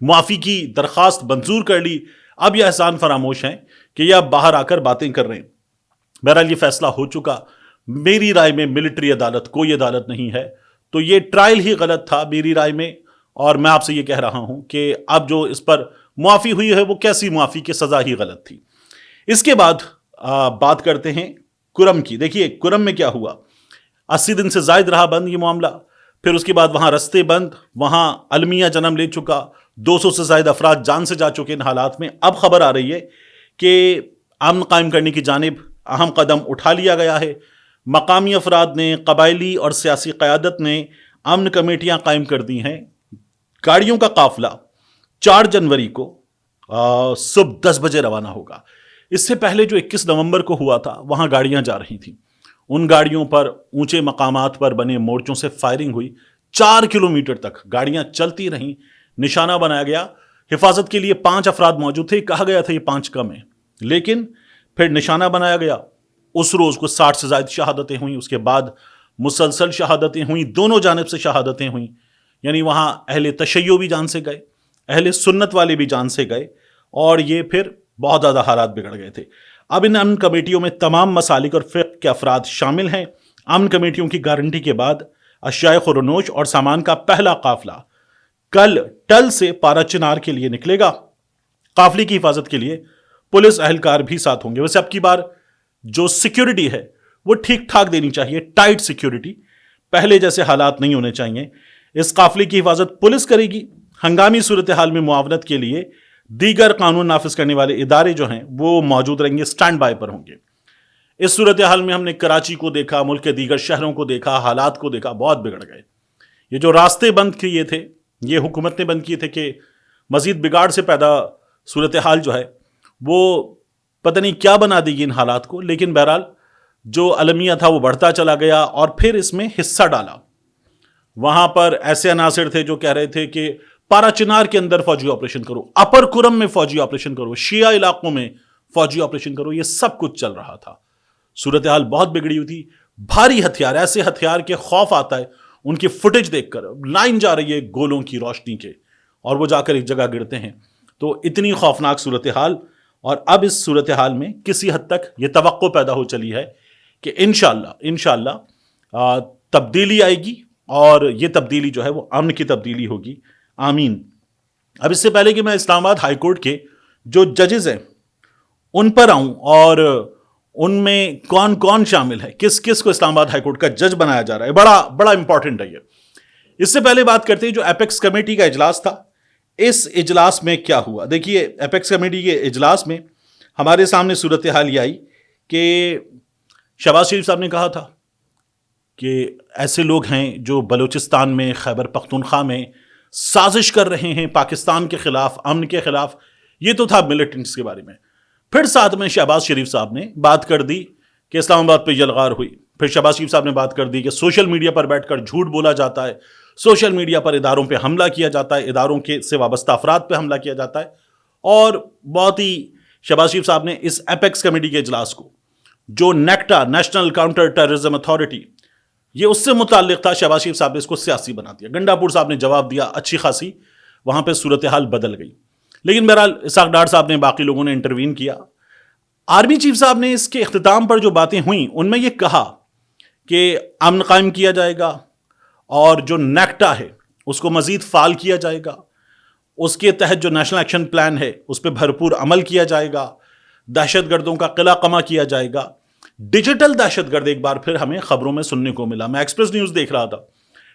معافی کی درخواست منظور کر لی، اب یہ احسان فراموش ہیں کہ یہ اب باہر آ کر باتیں کر رہے ہیں۔ بہرحال یہ فیصلہ ہو چکا، میری رائے میں ملٹری عدالت کوئی عدالت نہیں ہے، تو یہ ٹرائل ہی غلط تھا میری رائے میں، اور میں آپ سے یہ کہہ رہا ہوں کہ اب جو اس پر معافی ہوئی ہے وہ کیسی معافی، کہ سزا ہی غلط تھی۔ اس کے بعد بات کرتے ہیں کرم کی۔ دیکھیے کرم میں کیا ہوا، 80 دن سے زائد رہا بند یہ معاملہ، پھر اس کے بعد وہاں رستے بند، وہاں المیہ جنم لے چکا، 200 سے زائد افراد جان سے جا چکے ان حالات میں۔ اب خبر آ رہی ہے کہ امن قائم کرنے کی جانب اہم قدم اٹھا لیا گیا ہے، مقامی افراد نے، قبائلی اور سیاسی قیادت نے امن کمیٹیاں قائم کر دی ہیں۔ گاڑیوں کا قافلہ 4 جنوری کو صبح 10 بجے روانہ ہوگا۔ اس سے پہلے جو 21 نومبر کو ہوا تھا وہاں گاڑیاں جا رہی تھیں، ان گاڑیوں پر اونچے مقامات پر بنے مورچوں سے فائرنگ ہوئی، 4 کلومیٹر تک گاڑیاں چلتی رہیں، نشانہ بنایا گیا۔ حفاظت کے لیے 5 افراد موجود تھے، کہا گیا تھا یہ 5 کم ہیں، لیکن پھر نشانہ بنایا گیا۔ اس روز کو 60 سے زائد شہادتیں ہوئیں، اس کے بعد مسلسل شہادتیں ہوئیں، دونوں جانب سے شہادتیں ہوئیں، یعنی وہاں اہل تشیع بھی جان سے گئے، اہل سنت والے بھی جان سے گئے، اور یہ پھر بہت زیادہ حالات بگڑ گئے تھے۔ اب ان امن کمیٹیوں میں تمام مسالک اور فقہ کے افراد شامل ہیں۔ امن کمیٹیوں کی گارنٹی کے بعد اشیاء خورنوش اور سامان کا پہلا قافلہ کل ٹل سے پارا چنار کے لیے نکلے گا۔ قافلے کی حفاظت کے لیے پولیس اہلکار بھی ساتھ ہوں گے۔ ویسے اب کی بار جو سیکیورٹی ہے وہ ٹھیک ٹھاک دینی چاہیے، ٹائٹ سیکیورٹی، پہلے جیسے حالات نہیں ہونے چاہیے۔ اس قافلے کی حفاظت پولیس کرے گی۔ ہنگامی صورتحال میں معاونت کے لیے دیگر قانون نافذ کرنے والے ادارے جو ہیں وہ موجود رہیں گے، سٹینڈ بائی پر ہوں گے۔ اس صورتحال میں ہم نے کراچی کو دیکھا، ملک کے دیگر شہروں کو دیکھا، حالات کو دیکھا، بہت بگڑ گئے۔ یہ جو راستے بند کیے تھے، یہ حکومت نے بند کیے تھے کہ مزید بگاڑ سے پیدا صورتحال جو ہے وہ پتہ نہیں کیا بنا دے گی ان حالات کو، لیکن بہرحال جو المیہ تھا وہ بڑھتا چلا گیا، اور پھر اس میں حصہ ڈالا۔ وہاں پر ایسے عناصر تھے جو کہہ رہے تھے کہ پارا چنار کے اندر فوجی آپریشن کرو، اپر کرم میں فوجی آپریشن کرو، شیعہ علاقوں میں فوجی آپریشن کرو، یہ سب کچھ چل رہا تھا۔ صورتحال بہت بگڑی ہوئی تھی، بھاری ہتھیار، ایسے ہتھیار کے خوف آتا ہے ان کی فوٹیج دیکھ کر، لائن جا رہی ہے گولوں کی روشنی کے، اور وہ جا کر ایک جگہ گرتے ہیں، تو اتنی خوفناک صورتحال۔ اور اب اس صورتحال میں کسی حد تک یہ توقع پیدا ہو چلی ہے کہ انشاءاللہ تبدیلی آئے گی، اور یہ تبدیلی جو ہے وہ امن کی تبدیلی ہوگی، آمین۔ اب اس سے پہلے کہ میں اسلام آباد ہائی کورٹ کے جو ججز ہیں ان پر آؤں، اور ان میں کون کون شامل ہے، کس کس کو اسلام آباد ہائی کورٹ کا جج بنایا جا رہا ہے، بڑا امپورٹنٹ ہے یہ۔ اس سے پہلے بات کرتے ہیں جو ایپیکس کمیٹی کا اجلاس تھا، اس اجلاس میں کیا ہوا۔ دیکھیے ایپیکس کمیٹی کے اجلاس میں ہمارے سامنے صورتحال یہ آئی کہ شہباز شریف صاحب نے کہا تھا کہ ایسے لوگ ہیں جو بلوچستان میں، خیبر پختونخوا میں سازش کر رہے ہیں پاکستان کے خلاف، امن کے خلاف، یہ تو تھا ملیٹنٹس کے بارے میں۔ پھر ساتھ میں شہباز شریف صاحب نے بات کر دی کہ اسلام آباد پہ یلغار ہوئی، پھر شہباز شریف صاحب نے بات کر دی کہ سوشل میڈیا پر بیٹھ کر جھوٹ بولا جاتا ہے، سوشل میڈیا پر اداروں پہ حملہ کیا جاتا ہے، اداروں کے سے وابستہ افراد پہ حملہ کیا جاتا ہے، اور بہت ہی شہباز شریف صاحب نے اس ایپیکس کمیٹی کے اجلاس کو، جو NACTA, national counter terrorism authority, یہ اس سے متعلق تھا، شہباز شریف صاحب نے اس کو سیاسی بنا دیا۔ گنڈا پور صاحب نے جواب دیا، اچھی خاصی وہاں پہ صورتحال بدل گئی۔ لیکن بہرحال اسحاق ڈار صاحب نے، باقی لوگوں نے انٹروین کیا۔ آرمی چیف صاحب نے اس کے اختتام پر جو باتیں ہوئیں ان میں یہ کہا کہ امن قائم کیا جائے گا، اور جو نیکٹا ہے اس کو مزید فعال کیا جائے گا، اس کے تحت جو نیشنل ایکشن پلان ہے اس پہ بھرپور عمل کیا جائے گا، دہشت گردوں کا قلعہ قمع کیا جائے گا۔ ڈیجیٹل دہشت گرد ایک بار پھر ہمیں خبروں میں سننے کو ملا، میں ایکسپریس نیوز دیکھ رہا تھا،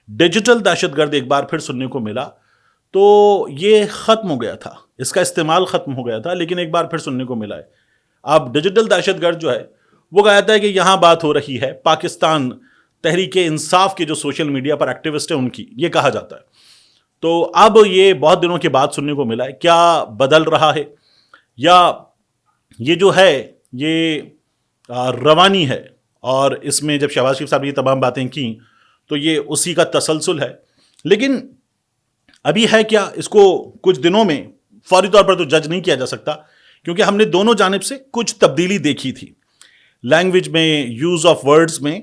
ڈیجیٹل دہشت گرد ایک بار پھر سننے کو ملا، تو یہ ختم ہو گیا تھا، اس کا استعمال ختم ہو گیا تھا، لیکن ایک بار پھر سننے کو ملا ہے۔ اب ڈیجیٹل دہشت گرد جو ہے وہ کہتا ہے کہ یہاں بات ہو رہی ہے پاکستان تحریک انصاف کے جو سوشل میڈیا پر ایکٹیوسٹ ہیں ان کی، یہ کہا جاتا ہے۔ تو اب یہ بہت دنوں کے بعد سننے کو ملا ہے، کیا بدل رہا ہے، یا یہ جو ہے یہ روانی ہے، اور اس میں جب شہباز شریف صاحب نے یہ تمام باتیں کیں تو یہ اسی کا تسلسل ہے۔ لیکن ابھی ہے کیا، اس کو کچھ دنوں میں فوری طور پر تو جج نہیں کیا جا سکتا، کیونکہ ہم نے دونوں جانب سے کچھ تبدیلی دیکھی تھی، لینگویج میں، یوز آف ورڈز میں۔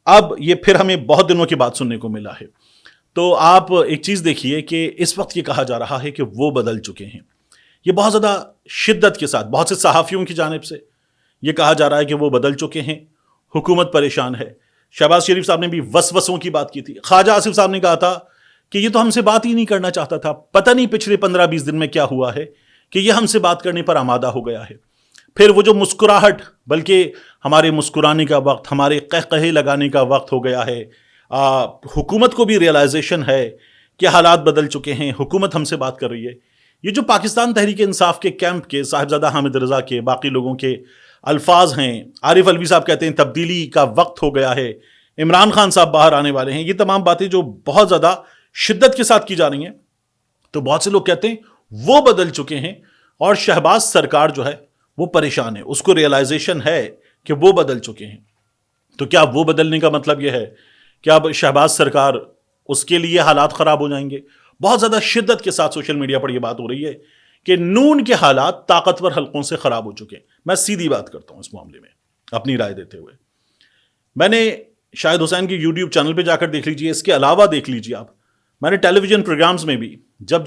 اب یہ پھر ہمیں بہت دنوں کے بعد سننے کو ملا ہے۔ تو آپ ایک چیز دیکھیے کہ اس وقت یہ کہا جا رہا ہے کہ وہ بدل چکے ہیں. یہ بہت زیادہ شدت کے ساتھ بہت سے صحافیوں کی جانب سے یہ کہا جا رہا ہے کہ وہ بدل چکے ہیں, حکومت پریشان ہے. شہباز شریف صاحب نے بھی وسوسوں کی بات کی تھی. خواجہ آصف صاحب نے کہا تھا کہ یہ تو ہم سے بات ہی نہیں کرنا چاہتا تھا, پتہ نہیں پچھلے 15-20 دن میں کیا ہوا ہے کہ یہ ہم سے بات کرنے پر آمادہ ہو گیا ہے. پھر وہ جو مسکراہٹ, بلکہ ہمارے مسکرانے کا وقت, ہمارے قہقہے لگانے کا وقت ہو گیا ہے. حکومت کو بھی ریئلائزیشن ہے کہ حالات بدل چکے ہیں, حکومت ہم سے بات کر رہی ہے. یہ جو پاکستان تحریک انصاف کے کیمپ کے صاحبزادہ حامد رضا کے باقی لوگوں کے الفاظ ہیں, عارف الوی صاحب کہتے ہیں تبدیلی کا وقت ہو گیا ہے, عمران خان صاحب باہر آنے والے ہیں, یہ تمام باتیں جو بہت زیادہ شدت کے ساتھ کی جا رہی ہیں, تو بہت سے لوگ کہتے ہیں وہ بدل چکے ہیں اور شہباز سرکار جو ہے وہ پریشان ہے, اس کو ریئلائزیشن ہے کہ وہ بدل چکے ہیں. تو کیا وہ بدلنے کا مطلب یہ ہے کہ اب شہباز سرکار, اس کے لیے حالات خراب ہو جائیں گے؟ بہت زیادہ شدت کے ساتھ سوشل میڈیا پر یہ بات ہو رہی ہے کہ نون کے حالات طاقتور حلقوں سے خراب ہو چکے ہیں. میں سیدھی بات کرتا ہوں اس معاملے میں اپنی رائے دیتے ہوئے. میں نے شاہد حسین کی یوٹیوب چینل پہ جا کر دیکھ لیجیے, اس کے علاوہ دیکھ لیجیے آپ, میں نے ٹیلی ویژن پروگرامز میں بھی جب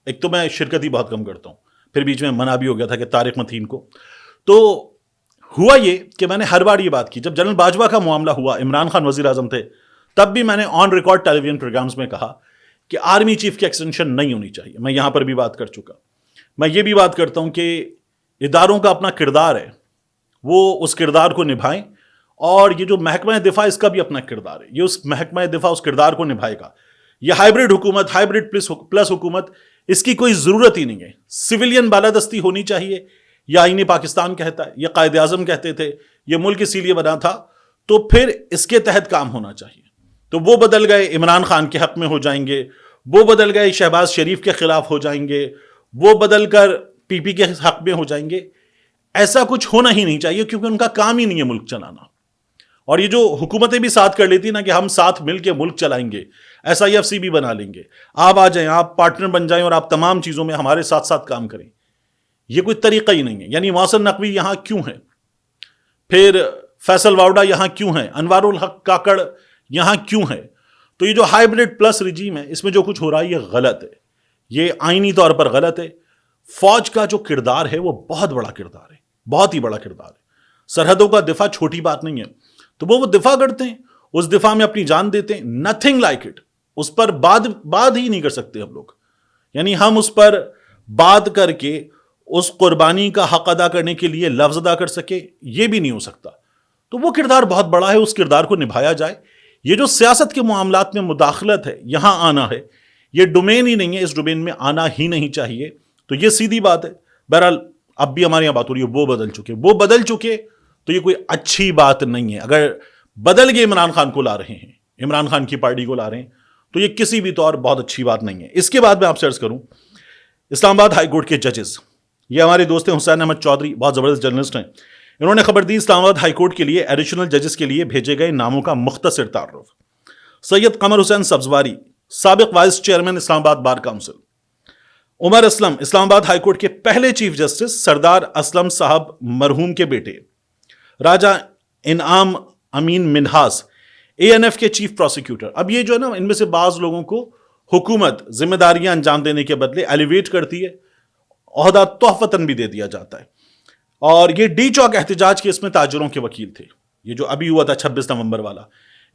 ایک تو میں شرکت ہی بہت کم کرتا ہوں, پھر بیچ میں منع بھی ہو گیا تھا کہ طارق متین کو, تو ہوا یہ کہ میں نے ہر بار یہ بات کی. جب جنرل باجوہ کا معاملہ ہوا, عمران خان وزیر اعظم تھے, تب بھی میں نے on record television programmes میں کہا کہ آرمی چیف کی ایکسٹینشن نہیں ہونی چاہیے. میں یہاں پر بھی بات کر چکا. میں یہ بھی بات کرتا ہوں کہ اداروں کا اپنا کردار ہے, وہ اس کردار کو نبھائیں, اور یہ جو محکمہ دفاع اس کا بھی اپنا کردار ہے, یہ اس محکمہ دفاع اس کردار کو نبھائے گا. یہ ہائبرڈ حکومت, ہائبرڈ پلس حکومت, اس کی کوئی ضرورت ہی نہیں ہے. سویلین بالادستی ہونی چاہیے, یہ آئین پاکستان کہتا ہے, یہ قائد اعظم کہتے تھے, یہ ملک اسی لیے بنا تھا, تو پھر اس کے تحت کام ہونا چاہیے. تو وہ بدل گئے عمران خان کے حق میں ہو جائیں گے, وہ بدل گئے شہباز شریف کے خلاف ہو جائیں گے, وہ بدل کر پی پی کے حق میں ہو جائیں گے. ایسا کچھ ہونا ہی نہیں چاہیے, کیونکہ ان کا کام ہی نہیں ہے ملک چلانا. اور یہ جو حکومتیں بھی ساتھ کر لیتی نا کہ ہم ساتھ مل کے ملک چلائیں گے, SIFC بھی بنا لیں گے, آپ آ جائیں, آپ پارٹنر بن جائیں اور آپ تمام چیزوں میں ہمارے ساتھ ساتھ کام کریں, یہ کوئی طریقہ ہی نہیں ہے. یعنی محسن نقوی یہاں کیوں ہے, پھر فیصل واوڈا یہاں کیوں ہے, انوار الحق کاکڑ یہاں کیوں ہے؟ تو یہ جو ہائبرڈ پلس رجیم ہے, اس میں جو کچھ ہو رہا ہے یہ غلط ہے, یہ آئینی طور پر غلط ہے. فوج کا جو کردار ہے وہ بہت بڑا کردار ہے, بہت ہی بڑا کردار ہے. سرحدوں کا دفاع چھوٹی بات نہیں ہے. تو وہ دفاع کرتے ہیں, اس دفاع میں اپنی جان دیتے ہیں. Nothing like it. اس پر بات ہی نہیں کر سکتے ہم لوگ. یعنی ہم اس پر بات کر کے اس قربانی کا حق ادا کرنے کے لیے لفظ ادا کر سکے, یہ بھی نہیں ہو سکتا. تو وہ کردار بہت بڑا ہے, اس کردار کو نبھایا جائے. یہ جو سیاست کے معاملات میں مداخلت ہے, یہاں آنا ہے, یہ ڈومین ہی نہیں ہے, اس ڈومین میں آنا ہی نہیں چاہیے. تو یہ سیدھی بات ہے. بہرحال اب بھی ہمارے یہاں بات ہو رہی ہے وہ بدل چکے, تو یہ کوئی اچھی بات نہیں ہے. اگر بدل کے عمران خان کو لا رہے ہیں, عمران خان کی پارٹی کو لا رہے ہیں, تو یہ کسی بھی طور بہت اچھی بات نہیں ہے. اس کے بعد میں آپ سے عرض کروں, اسلام آباد ہائی کورٹ کے ججز, یہ ہمارے دوست ہیں حسین احمد چودھری, بہت زبردست جرنلسٹ ہیں. انہوں نے خبر دی اسلام آباد ہائی کورٹ کے لیے ایڈیشنل ججز کے لیے بھیجے گئے ناموں کا مختصر تعارف. سید قمر حسین سبزواری, سابق وائس چیئرمین اسلام آباد بار کونسل. عمر اسلم, اسلام آباد ہائی کورٹ کے پہلے چیف جسٹس سردار اسلم صاحب مرحوم کے بیٹے. راجہ انعام امین منہاس, ANF کے چیف پروسیکیوٹر. اب یہ جو ہے نا, ان میں سے بعض لوگوں کو حکومت ذمہ داریاں انجام دینے کے بدلے ایلیویٹ کرتی ہے, عہدہ تحفتاً بھی دے دیا جاتا ہے. اور یہ ڈی چوک احتجاج کے اس میں تاجروں کے وکیل تھے. یہ جو ابھی ہوا تھا 26 نومبر والا,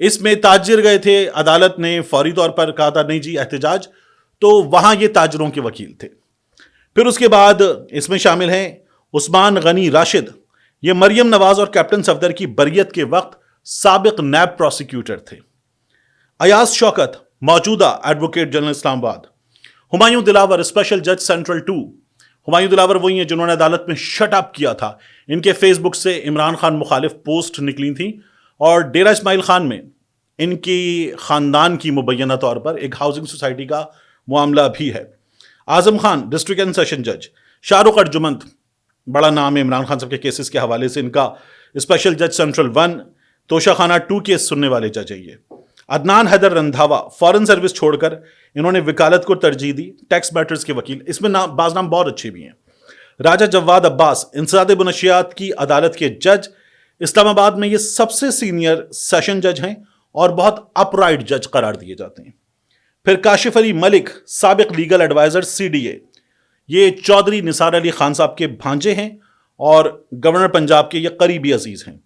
اس میں تاجر گئے تھے, عدالت نے فوری طور پر کہا تھا نہیں جی احتجاج, تو وہاں یہ تاجروں کے وکیل تھے. پھر اس کے بعد اس میں شامل ہیں عثمان غنی راشد, یہ مریم نواز اور کیپٹن صفدر کی بریت کے وقت سابق نیب پروسیکیوٹر تھے. ایاز شوکت, موجودہ ایڈوکیٹ جنرل اسلام آباد. ہمایوں دلاور, اسپیشل جج سینٹرل 2. ہمایوں دلاور وہی ہیں جنہوں نے عدالت میں شٹ اپ کیا تھا. ان کے فیس بک سے عمران خان مخالف پوسٹ نکلی تھیں, اور ڈیرہ اسماعیل خان میں ان کی خاندان کی مبینہ طور پر ایک ہاؤسنگ سوسائٹی کا معاملہ بھی ہے. Azam Khan, district and session جج. شاہ رخ ارجمند, بڑا نام ہے عمران خان صاحب کے کیسز کے حوالے سے, ان کا اسپیشل جج سینٹرل 1. توشہ خانہ 2 کیس سننے والے جج ہیں یہ. عدنان حیدر رندھاوا, فارن سروس چھوڑ کر انہوں نے وکالت کو ترجیح دی, ٹیکس میٹرز کے وکیل. اس میں بعض نام بہت اچھے بھی ہیں. راجہ جواد عباس, انسداد منشیات کی عدالت کے جج. اسلام آباد میں یہ سب سے سینئر سیشن جج ہیں اور بہت اپ رائٹ جج قرار دیے جاتے ہیں. پھر کاشف علی ملک سابق لیگل ایڈوائزر CDA، یہ چودھری نثار علی خان صاحب کے بھانجے ہیں اور گورنر پنجاب کے یہ قریبی عزیز ہیں۔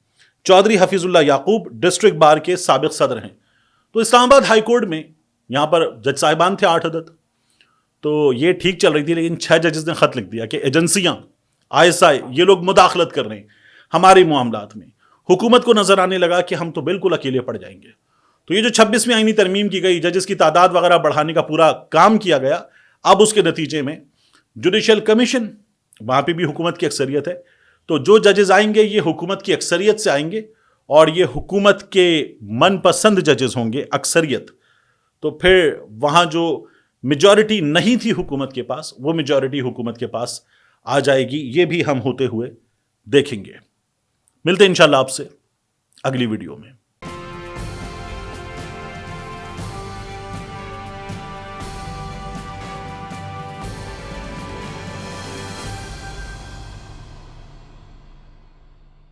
چودھری حفیظ اللہ یعقوب ڈسٹرکٹ بار کے سابق صدر ہیں۔ تو اسلام آباد ہائی کورٹ میں یہاں پر جج صاحبان تھے 8 عدد، تو یہ ٹھیک چل رہی تھی، لیکن 6 ججز نے خط لکھ دیا کہ ایجنسیاں ISI یہ لوگ مداخلت کر رہے ہیں ہمارے معاملات میں۔ حکومت کو نظر آنے لگا کہ ہم تو بالکل اکیلے پڑ جائیں گے۔ تو یہ جو 26ویں آئینی ترمیم کی گئی، ججز کی تعداد وغیرہ بڑھانے کا پورا کام کیا گیا، اب اس کے نتیجے میں جوڈیشل کمیشن، وہاں پہ بھی حکومت کی اکثریت ہے، تو جو ججز آئیں گے یہ حکومت کی اکثریت سے آئیں گے اور یہ حکومت کے من پسند ججز ہوں گے اکثریت۔ تو پھر وہاں جو میجورٹی نہیں تھی حکومت کے پاس، وہ میجورٹی حکومت کے پاس آ جائے گی۔ یہ بھی ہم ہوتے ہوئے دیکھیں گے۔ ملتے ہیں انشاءاللہ آپ سے اگلی ویڈیو میں۔